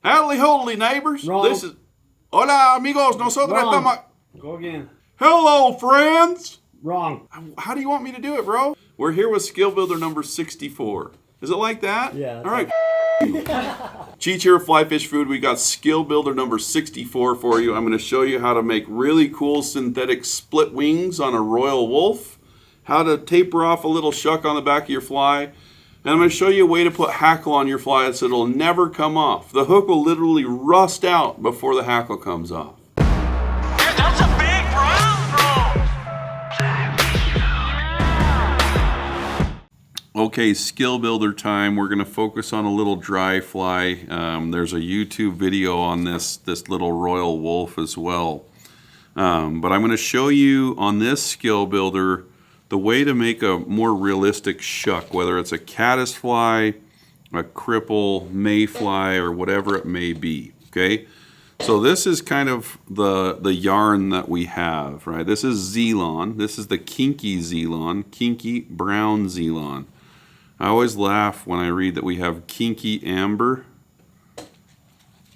Howdy, holy neighbors. Wrong. This is... Hola, amigos. Nosotros Wrong. estamos... Go again. Hello, friends. Wrong. How do you want me to do it, bro? We're here with skill builder number 64. Is it like that? Yeah. All right. Cheech here, Fly Fish Food. We got skill builder number 64 for you. I'm going to show you how to make really cool synthetic split wings on a royal wolf, how to taper off a little shuck on the back of your fly, and I'm going to show you a way to put hackle on your fly so it'll never come off. The hook will literally rust out before the hackle comes off. That's a big bro. Okay, skill builder time. We're going to focus on a little dry fly. There's a YouTube video on this little royal wolf as well. But I'm going to show you on this skill builder the way to make a more realistic shuck, whether it's a caddisfly, a cripple, mayfly, or whatever it may be. Okay, so this is kind of the yarn that we have, right? This is z-lon. This is the kinky z-lon, kinky brown z-lon. I always laugh when I read that we have kinky amber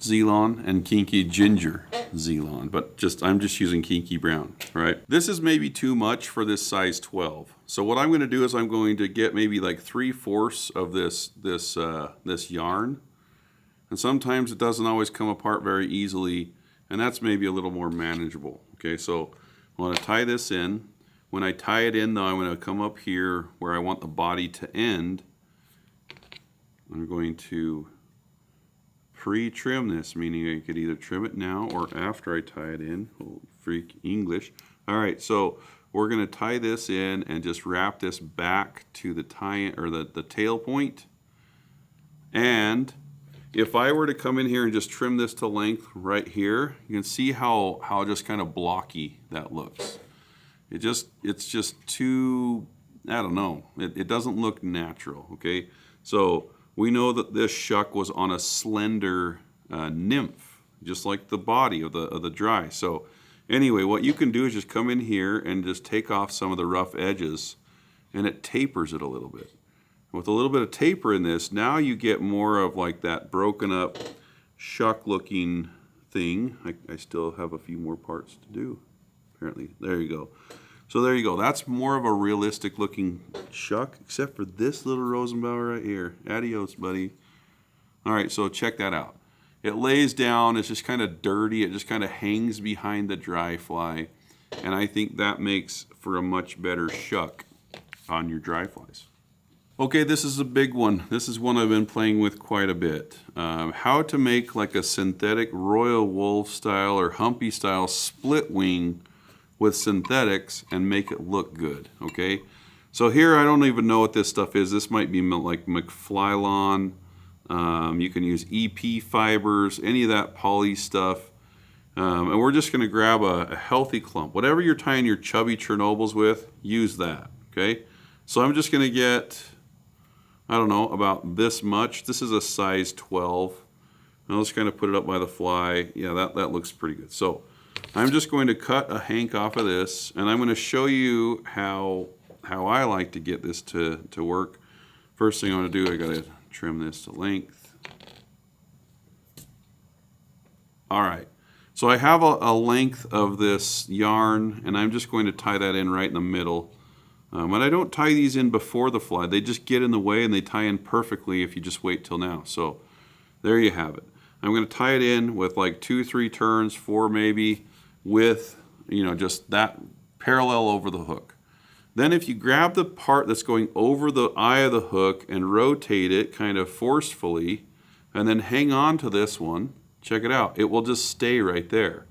z-lon and kinky ginger z-lon, but I'm just using kinky brown, right? This is maybe too much for this size 12. So what I'm going to do is I'm going to get maybe like 3/4 of this yarn, and sometimes it doesn't always come apart very easily, and that's maybe a little more manageable. Okay, so I want to tie this in. When I tie it in, though, I'm going to come up here where I want the body to end. I'm going to pre-trim this, meaning I could either trim it now or after I tie it in. Oh, freak English. All right, so we're going to tie this in and just wrap this back to the tie or the tail point. And if I were to come in here and just trim this to length right here, you can see how just kind of blocky that looks. It's just too, I don't know, it doesn't look natural, okay? So we know that this shuck was on a slender nymph, just like the body of the dry. So anyway, what you can do is just come in here and just take off some of the rough edges, and it tapers it a little bit. With a little bit of taper in this, now you get more of like that broken up shuck looking thing. I still have a few more parts to do. Apparently, there you go. So there you go. That's more of a realistic looking shuck, except for this little Rosenbauer right here. Adios, buddy. All right, so check that out. It lays down. It's just kind of dirty. It just kind of hangs behind the dry fly, and I think that makes for a much better shuck on your dry flies. Okay, this is a big one. This is one I've been playing with quite a bit. How to make like a synthetic royal wolf style or humpy style split wing with synthetics and make it look good, okay? So here, I don't even know what this stuff is. This might be like McFlylon. You can use EP fibers, any of that poly stuff. And we're just gonna grab a healthy clump. Whatever you're tying your chubby Chernobyls with, use that, okay? So I'm just gonna get, I don't know, about this much. This is a size 12. I'll just kind of put it up by the fly. Yeah, that looks pretty good. So I'm just going to cut a hank off of this, and I'm going to show you how I like to get this to work. First thing I'm going to do, I got to trim this to length. All right, so I have a length of this yarn, and I'm just going to tie that in right in the middle. And I don't tie these in before the fly. They just get in the way, and they tie in perfectly if you just wait till now. So there you have it. I'm going to tie it in with like 2-3 turns, 4 maybe, with, you know, just that parallel over the hook. Then if you grab the part that's going over the eye of the hook and rotate it kind of forcefully, and then hang on to this one, check it out, it will just stay right there.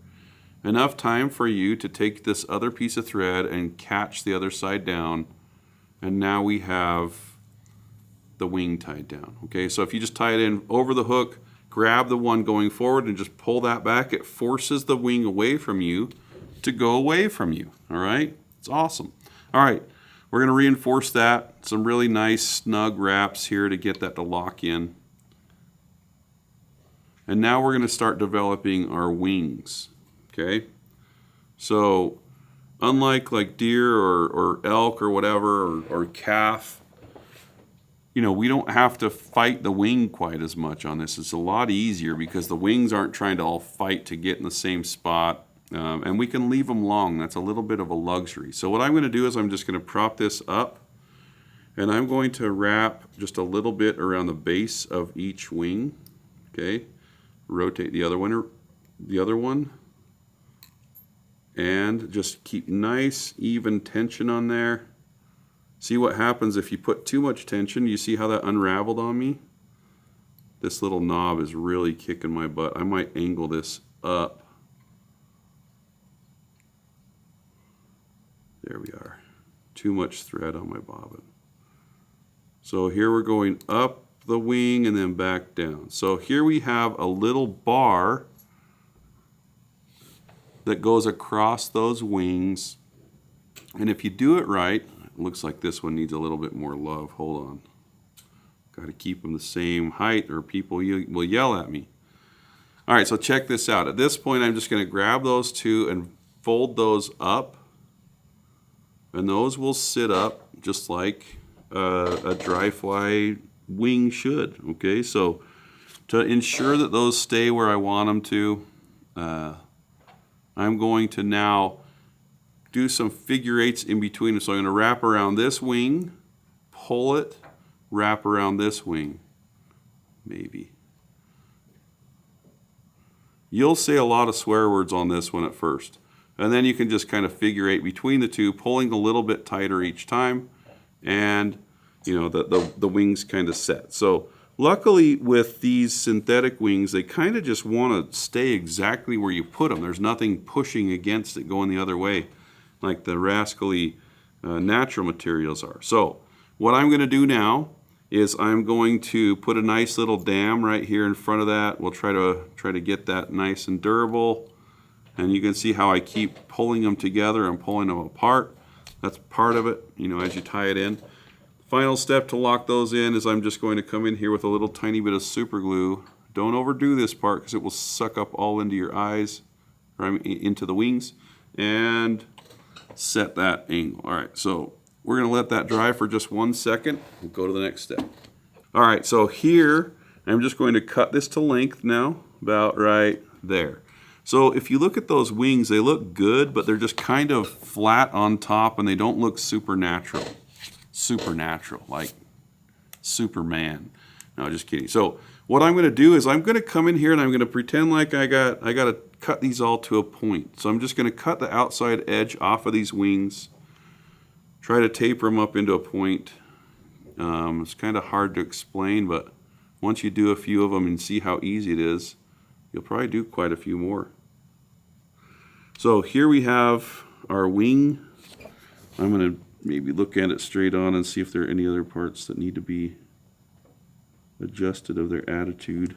Enough time for you to take this other piece of thread and catch the other side down, and now we have the wing tied down. Okay, so if you just tie it in over the hook, grab the one going forward and just pull that back, it forces the wing away from you to go away from you. All right, it's awesome. All right, we're going to reinforce that. Some really nice snug wraps here to get that to lock in. And now we're going to start developing our wings. Okay, so unlike like deer or elk or whatever, or calf, you know, we don't have to fight the wing quite as much on this. It's a lot easier because the wings aren't trying to all fight to get in the same spot. And we can leave them long. That's a little bit of a luxury. So what I'm going to do is I'm just going to prop this up, and I'm going to wrap just a little bit around the base of each wing. Okay, rotate the other one, and just keep nice even tension on there. See what happens if you put too much tension. You see how that unraveled on me? This little knob is really kicking my butt. I might angle this up. There we are. Too much thread on my bobbin. So here we're going up the wing and then back down. So here we have a little bar that goes across those wings. And if you do it right, it looks like this one needs a little bit more love. Hold on. Got to keep them the same height or people will yell at me. All right, so check this out. At this point, I'm just going to grab those two and fold those up. And those will sit up just like a dry fly wing should. Okay, so to ensure that those stay where I want them to, I'm going to now do some figure eights in between them. So I'm going to wrap around this wing, pull it, wrap around this wing, maybe. You'll say a lot of swear words on this one at first. And then you can just kind of figure eight between the two, pulling a little bit tighter each time, and you know the wings kind of set. So luckily with these synthetic wings, they kind of just want to stay exactly where you put them. There's nothing pushing against it going the other way like the rascally natural materials are. So what I'm going to do now is I'm going to put a nice little dam right here in front of that. We'll try to get that nice and durable. And you can see how I keep pulling them together and pulling them apart. That's part of it, you know, as you tie it in. Final step to lock those in is I'm just going to come in here with a little tiny bit of super glue. Don't overdo this part because it will suck up all into your eyes, or into the wings, and set that angle. All right, so we're going to let that dry for just 1 second. We'll go to the next step. All right, so here I'm just going to cut this to length now, about right there. So if you look at those wings, they look good, but they're just kind of flat on top and they don't look supernatural. Supernatural, like Superman. No, just kidding. So what I'm going to do is I'm going to come in here and I'm going to pretend like I got to cut these all to a point. So I'm just going to cut the outside edge off of these wings, try to taper them up into a point. It's kind of hard to explain, but once you do a few of them and see how easy it is, you'll probably do quite a few more. So here we have our wing. I'm going to maybe look at it straight on and see if there are any other parts that need to be adjusted of their attitude.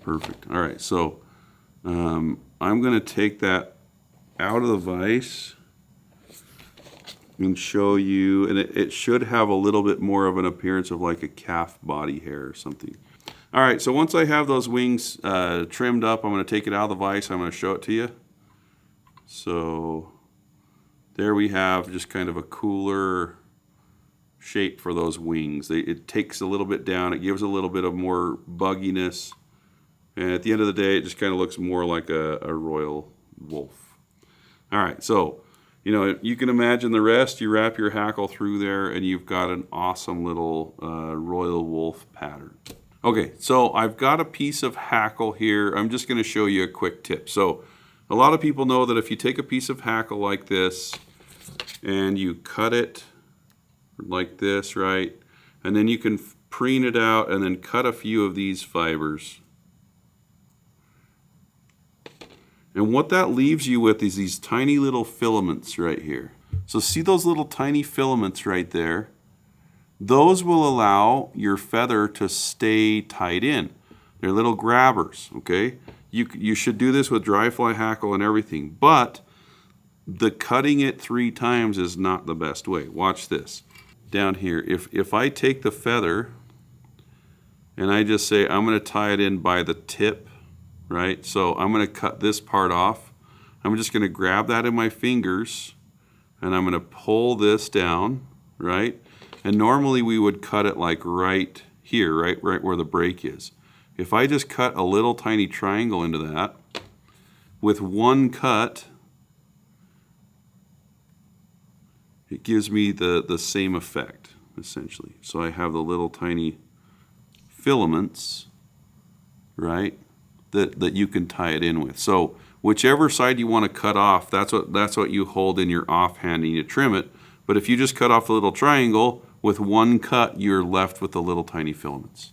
Perfect. All right, so I'm going to take that out of the vise and show you, and it should have a little bit more of an appearance of like a calf body hair or something. All right, so once I have those wings trimmed up, I'm going to take it out of the vise. I'm going to show it to you. So there we have just kind of a cooler shape for those wings. It takes a little bit down. It gives a little bit of more bugginess. And at the end of the day, it just kind of looks more like a royal wolf. All right, so you know, you can imagine the rest. You wrap your hackle through there, and you've got an awesome little royal wolf pattern. Okay, so I've got a piece of hackle here. I'm just going to show you a quick tip. So a lot of people know that if you take a piece of hackle like this and you cut it like this, right? And then you can preen it out and then cut a few of these fibers. And what that leaves you with is these tiny little filaments right here. So see those little tiny filaments right there? Those will allow your feather to stay tied in. They're little grabbers, okay? You should do this with dry fly hackle and everything, but the cutting it 3 times is not the best way. Watch this. Down here, if I take the feather and I just say I'm going to tie it in by the tip, right? So I'm going to cut this part off. I'm just going to grab that in my fingers and I'm going to pull this down, right? And normally we would cut it like right here, right where the break is. If I just cut a little tiny triangle into that, with one cut, it gives me the same effect, essentially. So I have the little tiny filaments, right, that you can tie it in with. So whichever side you want to cut off, that's what you hold in your offhand and you trim it. But if you just cut off a little triangle, with one cut, you're left with the little tiny filaments.